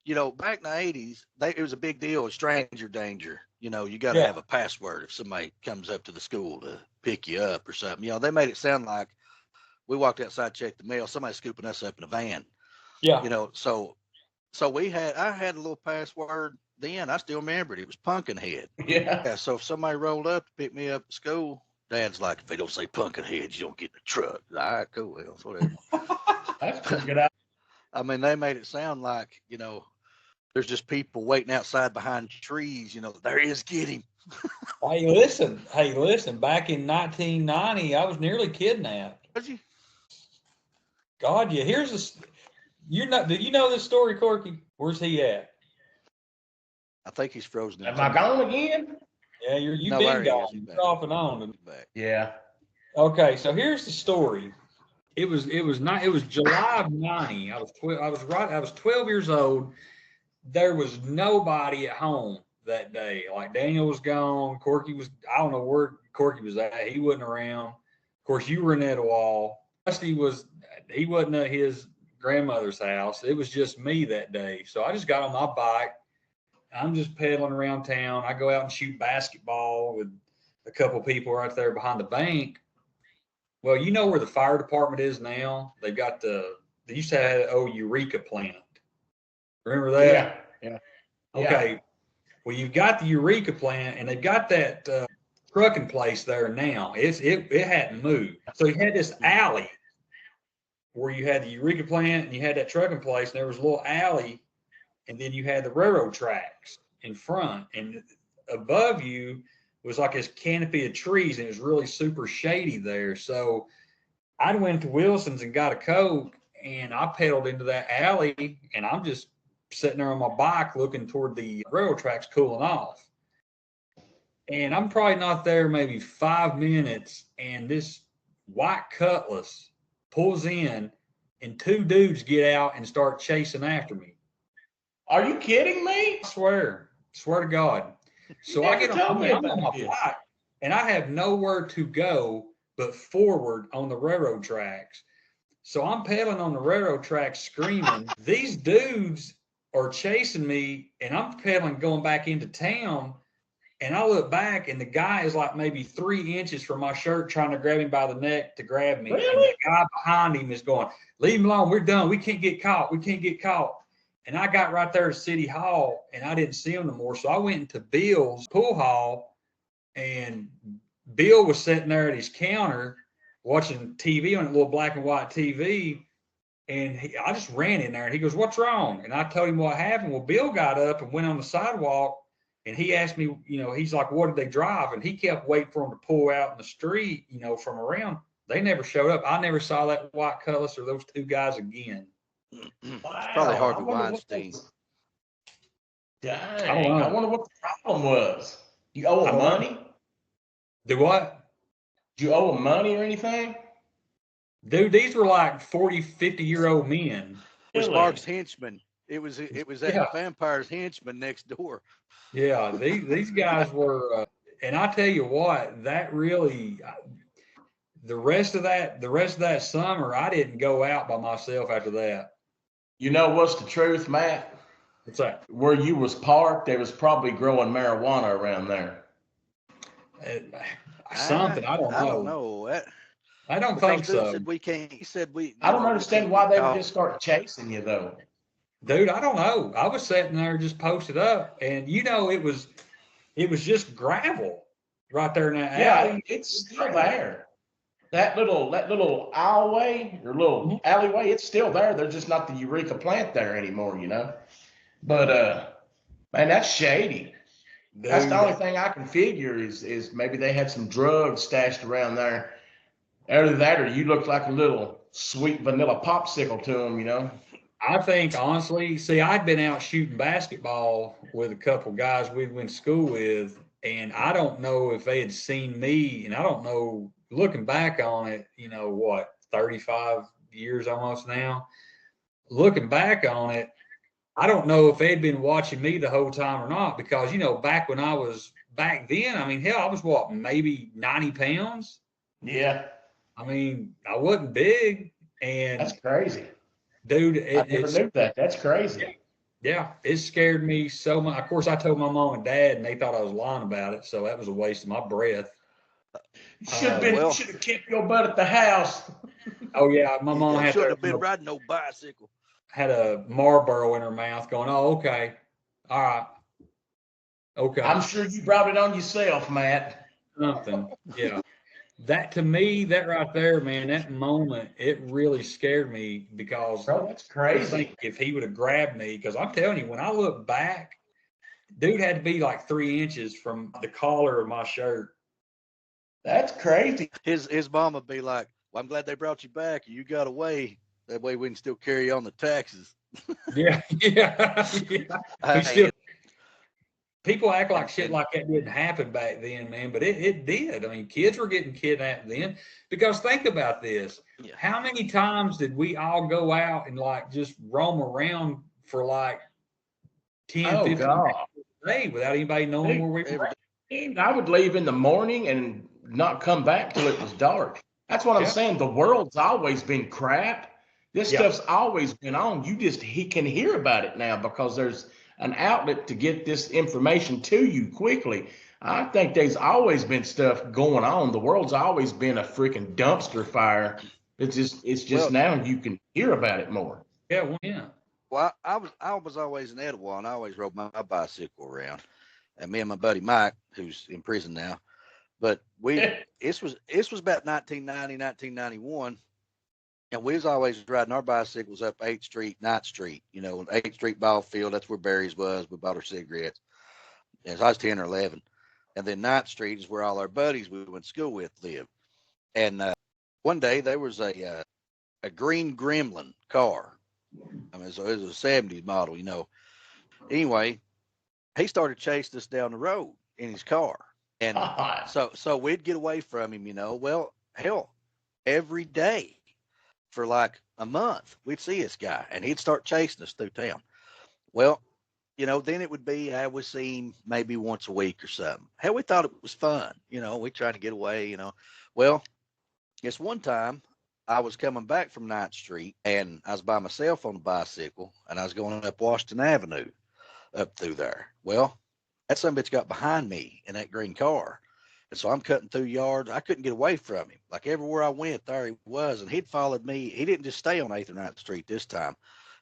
Back in the 80s, it was a big deal with stranger danger. You got to Yeah, have a password if somebody comes up to the school to pick you up or something. They made it sound like we walked outside, checked the mail, somebody scooping us up in a van. yeah. So I had a little password then. I still remember it. It was Pumpkinhead. Yeah. Yeah. So if somebody rolled up to pick me up at school, Dad's like, if they don't say Pumpkinhead, you don't get in the truck. All right, cool. Well, whatever. That's pretty good. I mean, they made it sound like, there's just people waiting outside behind trees. There he is, get him. Hey, listen. Back in 1990, I was nearly kidnapped. Did you? God, yeah. Here's this. Did you know this story, Corky? Where's he at? I think he's frozen in Am I time. gone again? Yeah, you've No, been there he is. gone. He's back. You're off and on. He's back. Yeah. Okay, so here's the story. It was July of 90. I was 12 years old. There was nobody at home that day. Like Daniel was gone. I don't know where Corky was at. He wasn't around. Of course, you were in Etowah. He wasn't at his grandmother's house. It was just me that day. So I just got on my bike. I'm just pedaling around town. I go out and shoot basketball with a couple people right there behind the bank. Well, you know where the fire department is now? They used to have an old Eureka plant. Remember that? Yeah. Okay. Well, you've got the Eureka plant, and they've got that trucking place there now. It hadn't moved, so you had this alley where you had the Eureka plant, and you had that trucking place, and there was a little alley, and then you had the railroad tracks in front, and above you was like this canopy of trees, and it was really super shady there. So I went to Wilson's and got a Coke, and I pedaled into that alley, and I'm just sitting there on my bike looking toward the railroad tracks cooling off. And I'm probably not there maybe 5 minutes, and this white Cutlass pulls in, and two dudes get out and start chasing after me. Are you kidding me? I swear to God. So You I never get told on, me I'm on about my this. bike, and I have nowhere to go but forward on the railroad tracks. So I'm pedaling on the railroad tracks screaming. These dudes are chasing me, and I'm pedaling going back into town. And I look back, and the guy is like maybe 3 inches from my shirt trying to grab him by the neck to grab me. Really? And the guy behind him is going, leave him alone. We're done. We can't get caught. We can't get caught. And I got right there to City Hall, and I didn't see him no more. So I went into Bill's pool hall, and Bill was sitting there at his counter watching TV on a little black and white TV. And I just ran in there, and he goes, what's wrong? And I told him what happened. Well, Bill got up and went on the sidewalk, and he asked me, he's like, what did they drive? And he kept waiting for him to pull out in the street, from around. They never showed up. I never saw that white Cutlass or those two guys again. It's probably Harvey I wonder what Weinstein. Dang. I wonder what the problem was. You owe I him don't know. money? Do what? Did you owe him money or anything? Dude, these were like 40, 50-year-old men. Was Really? Mark's henchman. It was that Yeah. vampire's henchman next door. Yeah, these guys were, and I tell you what, that really, the rest of that summer, I didn't go out by myself after that. You know what's the truth, Matt? What's that? Where you was parked, they was probably growing marijuana around there. Something I don't I don't know. know that I don't because think dude so, said we can't. He said we, I you don't know, we understand can't why get they would just caught. start chasing you though. dude. I don't know. I was sitting there just posted up, and it was just gravel right there in that Yeah, alley. it's still there. That little aisleway or little alleyway, it's still there. There's just not the Eureka plant there anymore, you know. But man, that's shady. That's the only Dude, thing I can figure is maybe they had some drugs stashed around there. Either that or you look like a little sweet vanilla popsicle to them, you know. I think honestly, see, I'd been out shooting basketball with a couple guys we went to school with, and I don't know if they had seen me, and I don't know, looking back on it, what, 35 years almost now. Looking back on it, I don't know if they'd been watching me the whole time or not, because, back then, I mean, hell, I was what, maybe 90 pounds? Yeah, I mean, I wasn't big, that's and crazy. dude, I never knew that. That's crazy. yeah, it scared me so much. Of course, I told my mom and dad, and they thought I was lying about it, so that was a waste of my breath. You should have Uh, you Well, should have kept your butt at the house. oh yeah, my mom yeah, had shouldn't have been riding no bicycle. had a Marlboro in her mouth, going, "Oh, okay, all right, okay, I'm sure you brought it on yourself, Matt. something." Yeah, that to me, that right there, man, that moment, it really scared me because Bro, that's I just think crazy. if he would have grabbed me, because I'm telling you, when I look back, dude had to be like 3 inches from the collar of my shirt. That's crazy. His mom would be like, "Well, I'm glad they brought you back. You got away. That way we can still carry on the taxes." Yeah, yeah, yeah. We still Hey, people act like and shit and like that didn't happen back then, man, but it did. I mean, kids were getting kidnapped then because think about this. yeah. How many times did we all go out and like just roam around for like 10, Oh 15 God. a day without anybody knowing Dude, where we were Every at? day. dude, I would leave in the morning and not come back till it was dark. That's what I'm Yeah, saying. The world's always been crap. This yeah, stuff's always been on. He can hear about it now because there's an outlet to get this information to you quickly. I think there's always been stuff going on. The world's always been a freaking dumpster fire. It's just Well, now you can hear about it more. yeah, well, yeah. well, I was always in Etowah, and I always rode my bicycle around. And me and my buddy Mike, who's in prison now, but this was about 1990, 1991. And we was always riding our bicycles up 8th Street, 9th Street, 8th Street ball field. That's where Barry's was. We bought our cigarettes. And so I was 10 or 11. And then 9th Street is where all our buddies we went to school with lived. And one day there was a green Gremlin car. I mean, so it was a 70s model. Anyway, he started chasing us down the road in his car. And God. so we'd get away from him. Well, hell, every day for like a month, we'd see this guy and he'd start chasing us through town. Well, then it would be I would see him maybe once a week or something. Hell, we thought it was fun. We tried to get away. Well, this one time I was coming back from 9th Street and I was by myself on a bicycle and I was going up Washington Avenue up through there. Well, that son bitch got behind me in that green car. And so I'm cutting through yards. I couldn't get away from him. Like everywhere I went, there he was. And he'd followed me. He didn't just stay on 8th or 9th Street this time.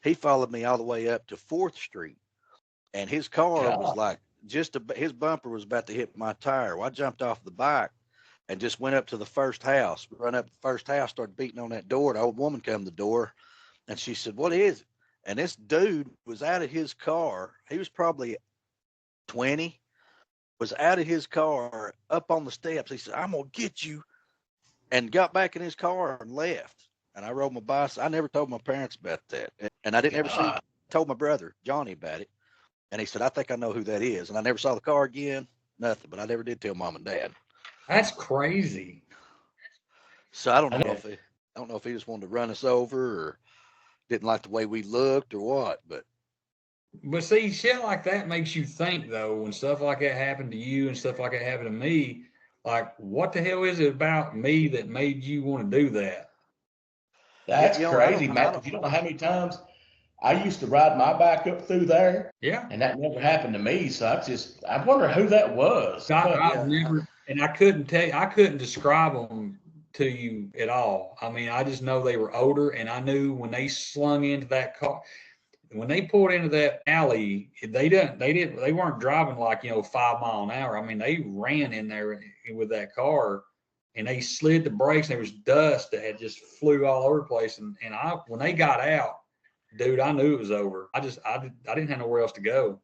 He followed me all the way up to 4th Street. And his car was God. like his bumper was about to hit my tire. Well, I jumped off the bike and just went up to the first house, run up the first house, started beating on that door. The old woman come to the door and she said, "What is it?" And this dude was out of his car. He was probably 20, was out of his car up on the steps. He said, "I'm going to get you," and got back in his car and left. And I rode my bicycle. I never told my parents about that. And I didn't ever God. told my brother, Johnny, about it. And he said, "I think I know who that is." And I never saw the car again, nothing, but I never did tell mom and dad. That's crazy. So I don't I know know. if he just wanted to run us over or didn't like the way we looked or what, but But see, shit like that makes you think though, when stuff like that happened to you and stuff like that happened to me, like what the hell is it about me that made you want to do that? Yeah, That's I crazy, don't, I Matt, don't. because you don't know how many times I used to ride my bike up through there, Yeah. and that never happened to me. So I wonder who that was. I've Yeah, never, and I couldn't tell you, I couldn't describe them to you at all. I mean, I just know they were older, and I knew when they slung into that car, when they pulled into that alley, they weren't driving like 5 mile an hour. I mean, they ran in there with that car, and they slid the brakes, and there was dust that had just flew all over the place. And when they got out, dude, I knew it was over. I didn't have nowhere else to go.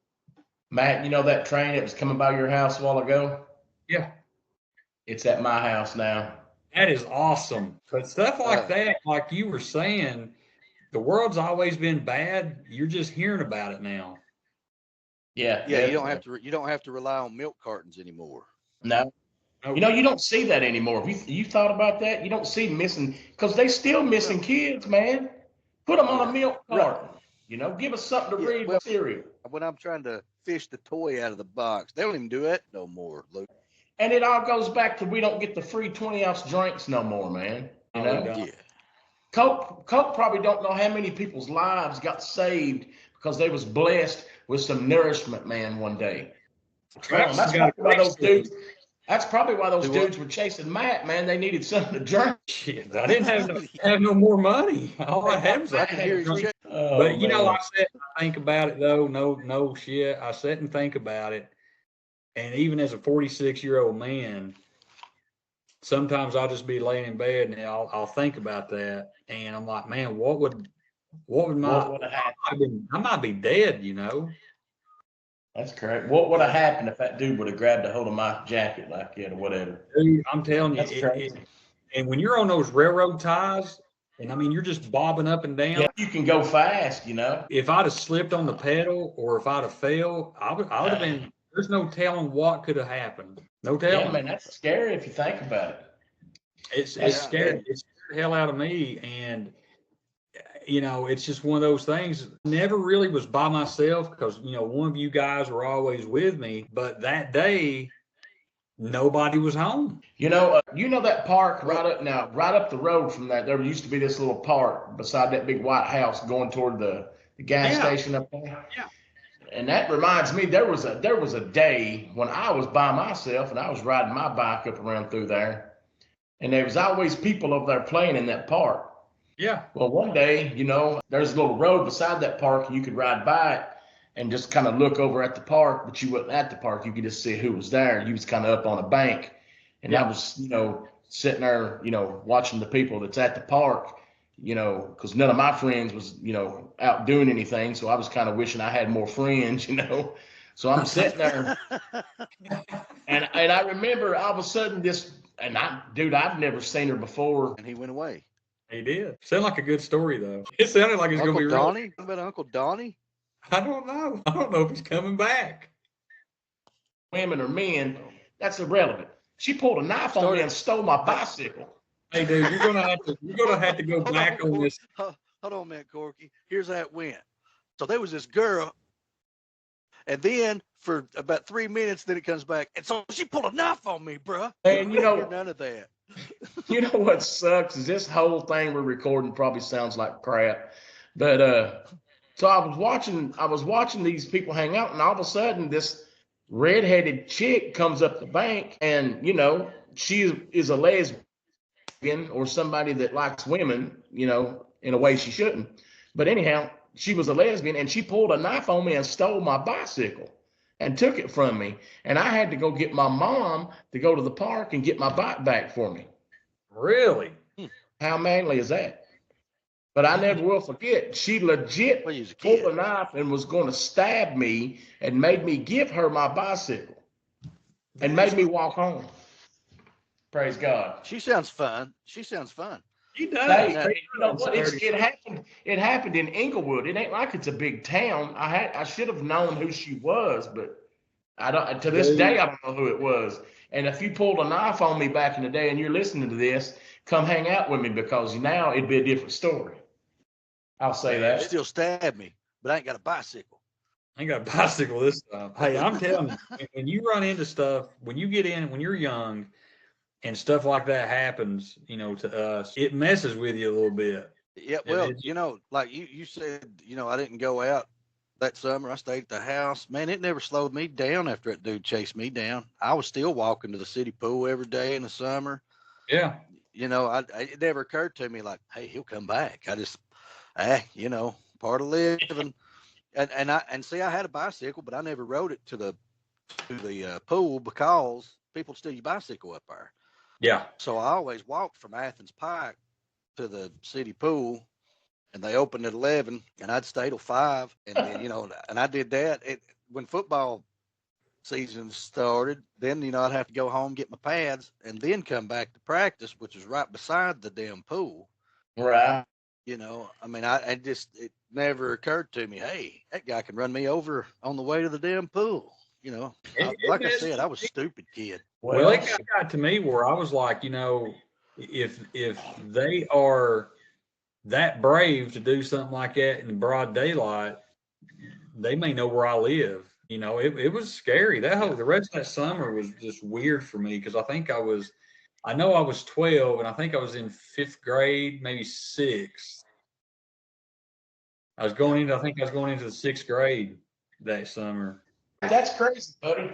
Matt, you know that train that was coming by your house a while ago? Yeah. It's at my house now. That is awesome. But stuff like uh, that, like you were saying, the world's always been bad. You're just hearing about it now. Yeah, yeah. definitely. You don't have to rely on milk cartons anymore. No, Oh, you don't see that anymore. You thought about that? You don't see missing because they still Well, missing kids, man. Put them on a yeah, milk right. carton. Give us something to Yeah, read well, with cereal. when I'm trying to fish the toy out of the box, they don't even do that no more, Luke. And it all goes back to we don't get the free 20-ounce drinks no more, man. You no, we know? don't. Yeah, Coke probably don't know how many people's lives got saved because they was blessed with some nourishment, man, one day. Travis has That's got a probably why great those story. dudes. That's probably why those do what? dudes were chasing Matt, man. They needed something to drink. Shit, I didn't have no more money. All I had was a I can hear his drink. check. Oh But man. I sit and think about it though. No shit. I sit and think about it. And even as a 46-year-old man, sometimes I'll just be laying in bed and I'll think about that. And I'm like, man, what would What would have happened? I might be dead, That's correct. What would have Yeah, happened if that dude would have grabbed a hold of my jacket like that or whatever? Dude, I'm telling you, That's crazy. and when you're on those railroad ties, and I mean, you're just bobbing up and down. Yeah, you can go fast, If I'd have slipped on the pedal or if I'd have fell, I would have been, there's no telling what could have happened. No Yeah, telling. man, that's scary if you think about it. It's That's yeah. scary. scary. It scared the hell out of me. And, it's just one of those things. Never really was by myself because, one of you guys were always with me. But that day, nobody was home. You know that park Well, right up the road from that. There used to be this little park beside that big white house going toward the gas Yeah. station up there. Yeah. And that reminds me, there was a day when I was by myself and I was riding my bike up around through there, and there was always people over there playing in that park. Yeah. Well, one day, there's a little road beside that park, and you could ride by it and just kind of look over at the park, but you wasn't at the park. You could just see who was there. You was kind of up on a bank, and I Yeah. was, sitting there, watching the people that's at the park, because none of my friends was, out doing anything. So I was kind of wishing I had more friends. So I'm sitting there, and I remember all of a sudden dude, I've never seen her before. and he went away. He did. Sound like a good story though. It sounded like it's gonna Uncle be real. Donnie? What about Uncle Donnie? I don't know. I don't know if he's coming back. Women or men, that's irrelevant. She pulled a knife on me and stole my bicycle. Hey, dude, you're gonna have to go Hold back on, on this. hold on, man, Corky. Here's how it went. So there was this girl, and then for about 3 minutes, then it comes back, and so she pulled a knife on me, bruh. And None of that. you know what sucks is this whole thing we're recording probably sounds like crap. But so I was watching these people hang out, and all of a sudden this redheaded chick comes up the bank, and she is a lesbian or somebody that likes women, in a way she shouldn't. But anyhow, she was a lesbian, and she pulled a knife on me and stole my bicycle and took it from me. And I had to go get my mom to go to the park and get my bike back for me. Really? How manly is that? But I never will forget, she legit Well, you was a pulled kid. a knife and was going to stab me and made me give her my bicycle and made me walk home. Praise God. She sounds fun. She sounds fun. He does. Hey, Now, you know what? It happened in Inglewood. It ain't like it's a big town. I should have known who she was, but I don't. To this day, I don't know who it was. And if you pulled a knife on me back in the day and you're listening to this, come hang out with me because now it'd be a different story. I'll say you that. still stab me, but I ain't got a bicycle. I ain't got a bicycle this time. Hey, I'm telling you, when you run into stuff, when you get in, when you're young and stuff like that happens, to us, it messes with you a little bit. Yeah, It, well, it, like you said, I didn't go out that summer. I stayed at the house. Man, it never slowed me down after that dude chased me down. I was still walking to the city pool every day in the summer. yeah. It never occurred to me like, hey, he'll come back. I just, part of living. And see, I had a bicycle, but I never rode it to the pool because people steal your bicycle up there. Yeah. So I always walked from Athens Pike to the city pool, and they opened at 11, and I'd stay till 5, and then and I did that. When football season started, then I'd have to go home, get my pads, and then come back to practice, which was right beside the damn pool. Right. I mean, it never occurred to me, hey, that guy can run me over on the way to the damn pool. Like I said, I was a stupid kid. Well, it got to me where I was like, if they are that brave to do something like that in broad daylight, they may know where I live. It was scary. The rest of that summer was just weird for me because I know I was 12 and I think I was in 5th grade, maybe 6th. I think I was going into the 6th grade that summer. That's crazy, buddy.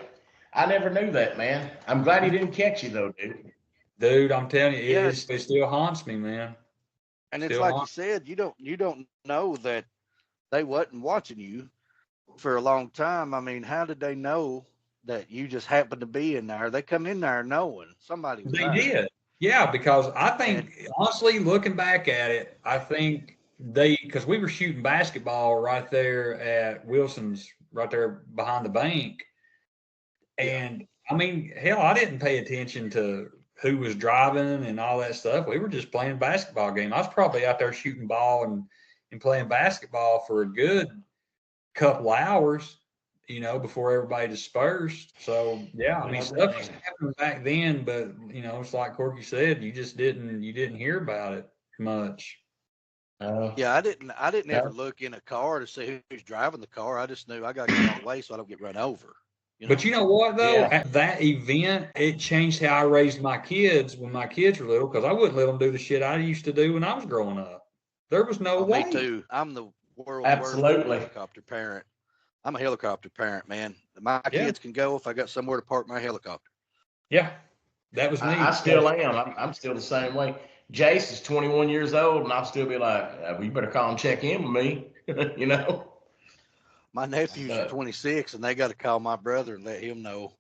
I never knew that, man. I'm glad he didn't catch you though, dude. Dude, I'm telling you, Yeah. it still haunts me, man. And it's like you said, you don't know that they wasn't watching you for a long time. I mean, how did they know that you just happened to be in there? They come in there knowing somebody was there. They did. Yeah, because I think, honestly, looking back at it, I think because we were shooting basketball right there at Wilson's, right there behind the bank. And I mean, hell, I didn't pay attention to who was driving and all that stuff. We were just playing basketball game. I was probably out there shooting ball and playing basketball for a good couple hours, before everybody dispersed. So yeah, I mean, stuff was happening back then, but it's like Corky said, you didn't hear about it much. Yeah, I didn't ever look in a car to see who's driving the car. I just knew I got to get out of the way so I don't get run over. But you know what though? Yeah. At that event, it changed how I raised my kids when my kids were little, because I wouldn't let them do the shit I used to do when I was growing up. There was no way. Me too. I'm the world's worst helicopter parent. I'm a helicopter parent, man. My kids can go if I got somewhere to park my helicopter. Yeah, that was me. I still am. I'm still the same way. Jace is 21 years old, and I'll still be like, well, you better call and check in with me, My nephews are 26, and they got to call my brother and let him know.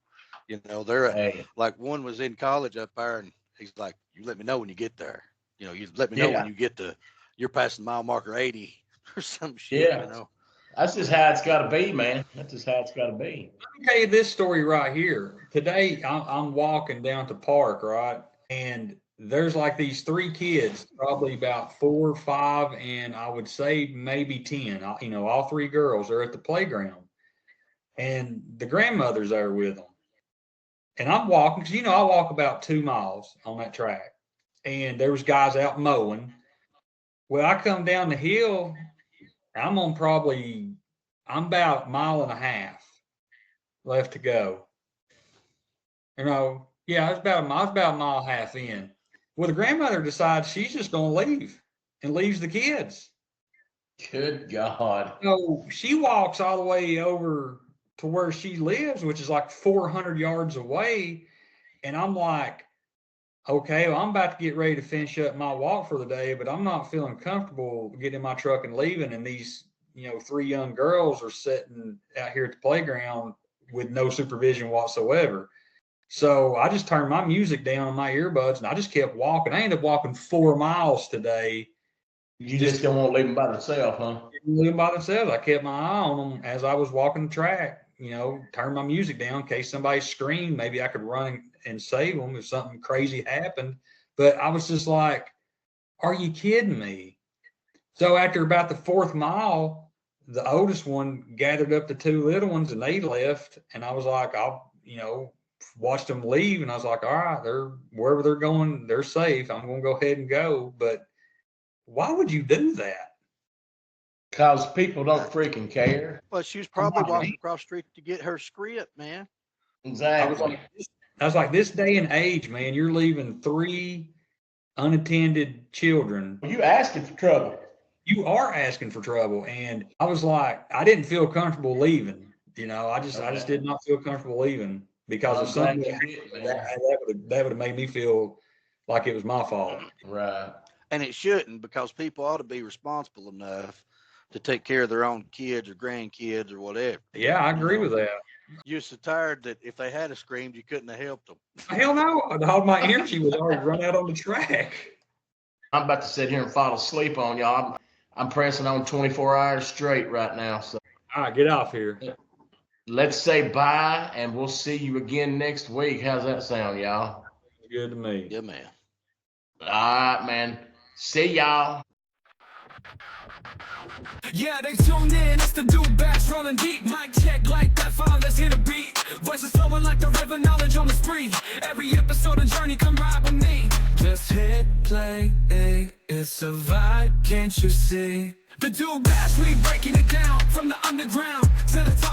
They're like, one was in college up there, and he's like, you let me know when you get there. You let me know when you get you're passing mile marker 80 or some shit, That's just how it's got to be, man. That's just how it's got to be. Let me tell you this story right here. Today, I'm walking down to park, right? And there's like these 3 kids, probably about 4 or 5, and I would say maybe 10. All 3 girls are at the playground, and the grandmother's there with them. And I'm walking because I walk about 2 miles on that track, and there was guys out mowing. Well, I come down the hill. I'm about 1.5 miles left to go. Yeah, it's about a mile, about 1.5 miles in. Well, the grandmother decides she's just going to leave and leaves the kids. Good God. So she walks all the way over to where she lives, which is like 400 yards away. And I'm like, okay, well, I'm about to get ready to finish up my walk for the day, but I'm not feeling comfortable getting in my truck and leaving. And these, 3 young girls are sitting out here at the playground with no supervision whatsoever. So I just turned my music down on my earbuds and I just kept walking. I ended up walking 4 miles today. You just don't want to leave them by themselves, huh? Leave them by themselves. I kept my eye on them as I was walking the track, turned my music down in case somebody screamed. Maybe I could run and save them if something crazy happened. But I was just like, are you kidding me? So after about the 4th mile, the oldest one gathered up the 2 little ones and they left. And I was like, I'll, watched them leave. And I was like, all right, they're wherever they're going, they're safe. I'm going to go ahead and go. But why would you do that? Cause people don't freaking care. Well, she was probably on, walking man. across the street to get her script, man. Exactly. I was like, this day and age, man, you're leaving 3 unattended children. You asking for trouble. You are asking for trouble. And I was like, I didn't feel comfortable leaving. You know, I just did not feel comfortable leaving because of something that would have made me feel like it was my fault. Right. And it shouldn't, because people ought to be responsible enough to take care of their own kids or grandkids or whatever. Yeah, I agree with that. You're so tired that if they had screamed, you couldn't have helped them. Hell no. All my energy was already run out on the track. I'm about to sit here and fall asleep on y'all. I'm pressing on 24 hours straight right now. So All right, get off here. let's say bye, and we'll see you again next week. How's that sound, y'all? Good to me. Yeah, man. All right, man. See y'all. Yeah, they tuned in, it's the dude bash rolling deep. Mic check like that, fine, let's hit a beat. Voices flowing like the river, knowledge on the spree. Every episode of Journey, come ride with me. Just hit play, it's a vibe, can't you see? The dude bash, we breaking it down from the underground to the top.